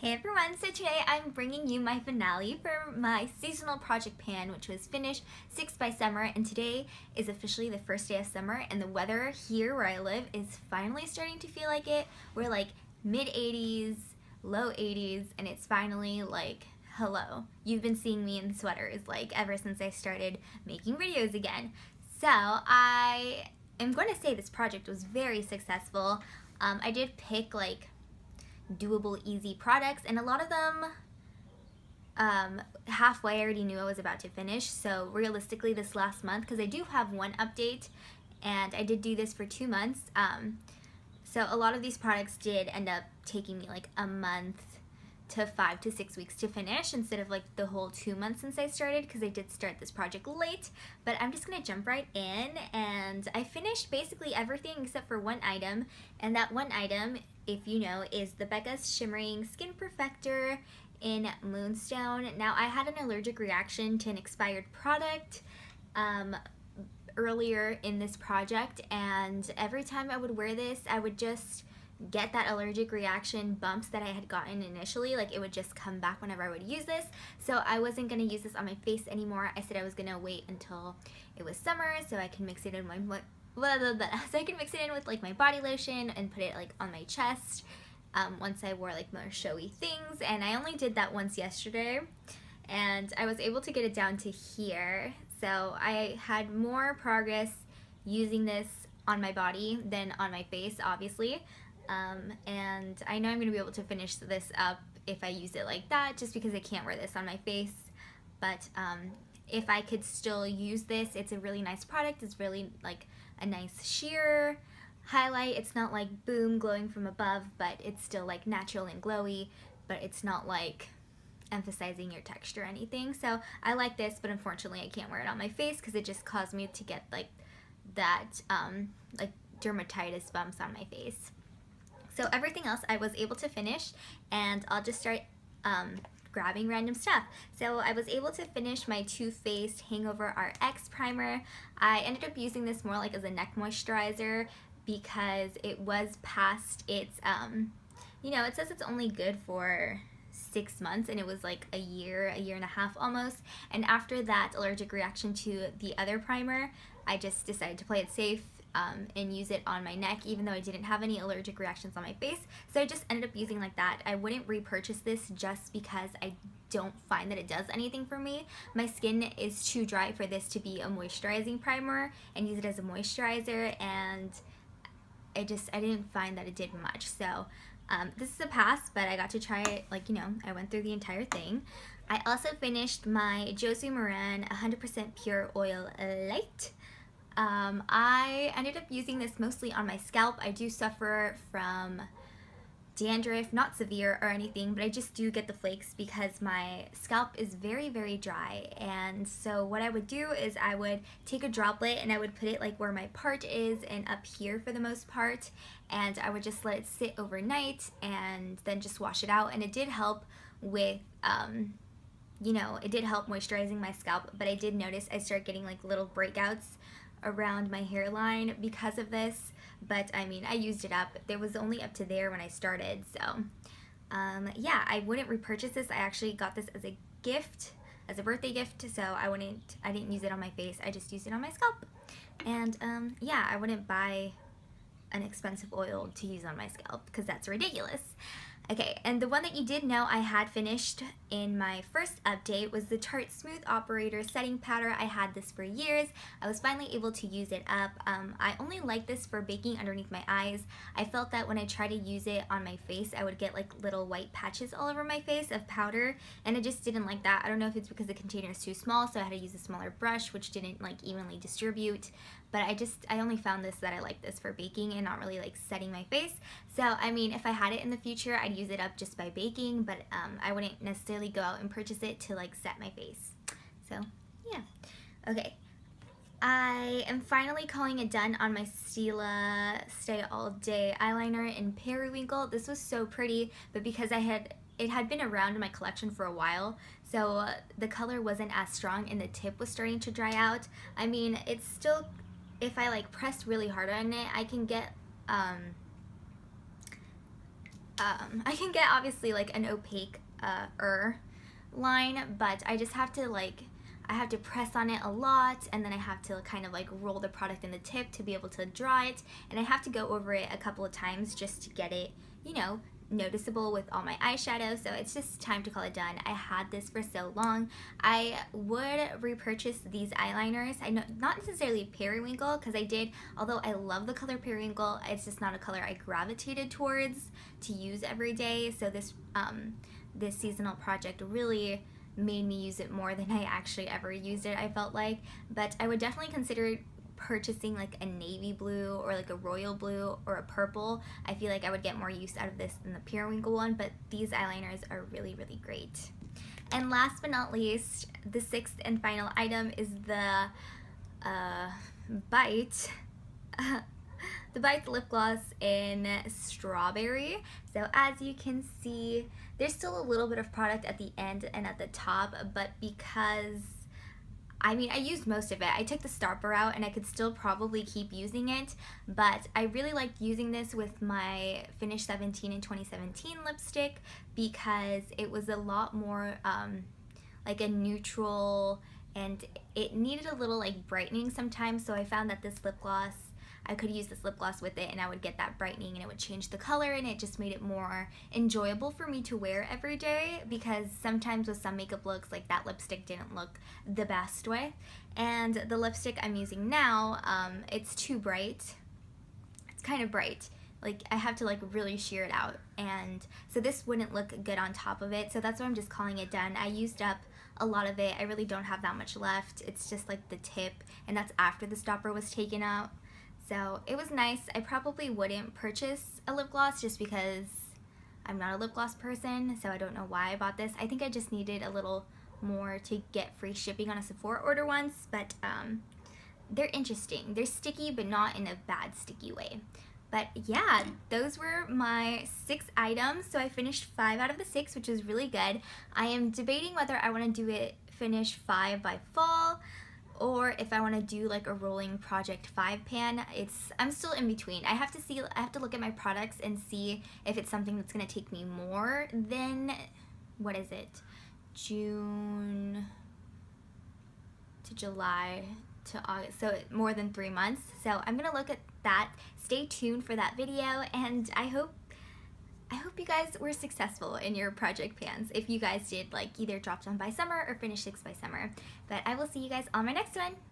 Hey everyone, so today I'm bringing you my finale for my seasonal project pan, which was finished 6 by summer, and today is officially the first day of summer, and the weather here where I live is finally starting to feel like it. We're like mid 80s, low 80s, and it's finally like, hello. You've been seeing me in sweaters like ever since I started making videos again. So I am going to say this project was very successful. I did pick like doable, easy products, and a lot of them halfway I already knew I was about to finish. So realistically this last month, because I do have one update and I did do this for 2 months, so a lot of these products did end up taking me like a month to 5 to 6 weeks to finish instead of like the whole 2 months since I started, because I did start this project late. But I'm just gonna jump right in, and I finished basically everything except for one item, and that one item, if you know, is the Becca's Shimmering Skin Perfector in Moonstone. Now I had an allergic reaction to an expired product earlier in this project, and every time I would wear this I would just get that allergic reaction bumps that I had gotten initially. Like, it would just come back whenever I would use this. So I wasn't going to use this on my face anymore. I said I was going to wait until it was summer so I can mix it in so I can mix it in with like my body lotion and put it like on my chest once I wore like more showy things. And I only did that once yesterday, and I was able to get it down to here. So I had more progress using this on my body than on my face, obviously. And I know I'm going to be able to finish this up if I use it like that, just because I can't wear this on my face. But if I could still use this, it's a really nice product. It's really like a nice sheer highlight. It's not like boom glowing from above, but it's still like natural and glowy, but it's not like emphasizing your texture or anything. So I like this, but unfortunately I can't wear it on my face because it just caused me to get like that like dermatitis bumps on my face. So everything else I was able to finish, and I'll just start grabbing random stuff. So I was able to finish my Too Faced Hangover RX primer. I ended up using this more like as a neck moisturizer because it was past its, you know, it says it's only good for 6 months, and it was like a year and a half almost. And after that allergic reaction to the other primer, I just decided to play it safe and use it on my neck, even though I didn't have any allergic reactions on my face. So I just ended up using like that. I wouldn't repurchase this just because I don't find that it does anything for me. My skin is too dry for this to be a moisturizing primer and use it as a moisturizer, and I didn't find that it did much. So this is a pass, but I got to try it, like, you know, I went through the entire thing. I also finished my Josie Maran 100% Pure Oil Light. I ended up using this mostly on my scalp. I do suffer from dandruff, not severe or anything, but I just do get the flakes because my scalp is very, very dry. And so what I would do is I would take a droplet and I would put it like where my part is and up here for the most part, and I would just let it sit overnight and then just wash it out. And it did help with you know, it did help moisturizing my scalp, but I did notice I started getting like little breakouts around my hairline because of this. But I mean, I used it up. There was only up to there when I started, so yeah, I wouldn't repurchase this. I actually got this as a gift, as a birthday gift, so I didn't use it on my face. I just used it on my scalp. And yeah, I wouldn't buy an expensive oil to use on my scalp because that's ridiculous. Okay, and the one that you did know I had finished in my first update was the Tarte Smooth Operator Setting Powder. I had this for years. I was finally able to use it up. I only like this for baking underneath my eyes. I felt that when I tried to use it on my face, I would get like little white patches all over my face of powder, and I just didn't like that. I don't know if it's because the container is too small, so I had to use a smaller brush, which didn't like evenly distribute. But I only found this that I like this for baking and not really like setting my face. So I mean, if I had it in the future, I'd use it up just by baking, but I wouldn't necessarily go out and purchase it to like set my face. So yeah. Okay, I am finally calling it done on my Stila Stay All Day eyeliner in Periwinkle. This was so pretty, but because it had been around in my collection for a while, so the color wasn't as strong and the tip was starting to dry out. I mean, it's still, if I like press really hard on it, I can get I can get obviously like an opaque line, but I just have to like, I have to press on it a lot, and then I have to kind of like roll the product in the tip to be able to draw it, and I have to go over it a couple of times just to get it, you know, noticeable with all my eyeshadow. So it's just time to call it done. I had this for so long. I would repurchase these eyeliners. I know, not necessarily periwinkle, because I did, although I love the color periwinkle, it's just not a color I gravitated towards to use every day. So this this seasonal project really made me use it more than I actually ever used it, I felt like. But I would definitely consider purchasing like a navy blue or like a royal blue or a purple. I feel like I would get more use out of this than the periwinkle one, but these eyeliners are really, really great. And last but not least, the sixth and final item is the Bite the Bite lip gloss in strawberry. So as you can see, there's still a little bit of product at the end and at the top, but because I mean, I used most of it. I took the stopper out and I could still probably keep using it, but I really liked using this with my Finish 17 in 2017 lipstick because it was a lot more like a neutral, and it needed a little like brightening sometimes, so I found that this lip gloss, I could use this lip gloss with it and I would get that brightening and it would change the color, and it just made it more enjoyable for me to wear every day, because sometimes with some makeup looks, like that lipstick didn't look the best with. And the lipstick I'm using now, it's too bright. It's kind of bright. Like I have to like really sheer it out, and so this wouldn't look good on top of it, so that's why I'm just calling it done. I used up a lot of it. I really don't have that much left. It's just like the tip, and that's after the stopper was taken out. So it was nice. I probably wouldn't purchase a lip gloss just because I'm not a lip gloss person, so I don't know why I bought this. I think I just needed a little more to get free shipping on a Sephora order once, but they're interesting. They're sticky, but not in a bad sticky way. But yeah, those were my 6 items. So I finished 5 out of the 6, which is really good. I am debating whether I want to do it finish 5 by fall, or if I want to do like a rolling project 5 pan. I'm still in between. I have to look at my products and see if it's something that's going to take me more than, what is it, June to July to August, so more than 3 months. So I'm gonna look at that. Stay tuned for that video, and I hope you guys were successful in your project pans, if you guys did like either drop down by summer or finish 6 by summer. But I will see you guys on my next one.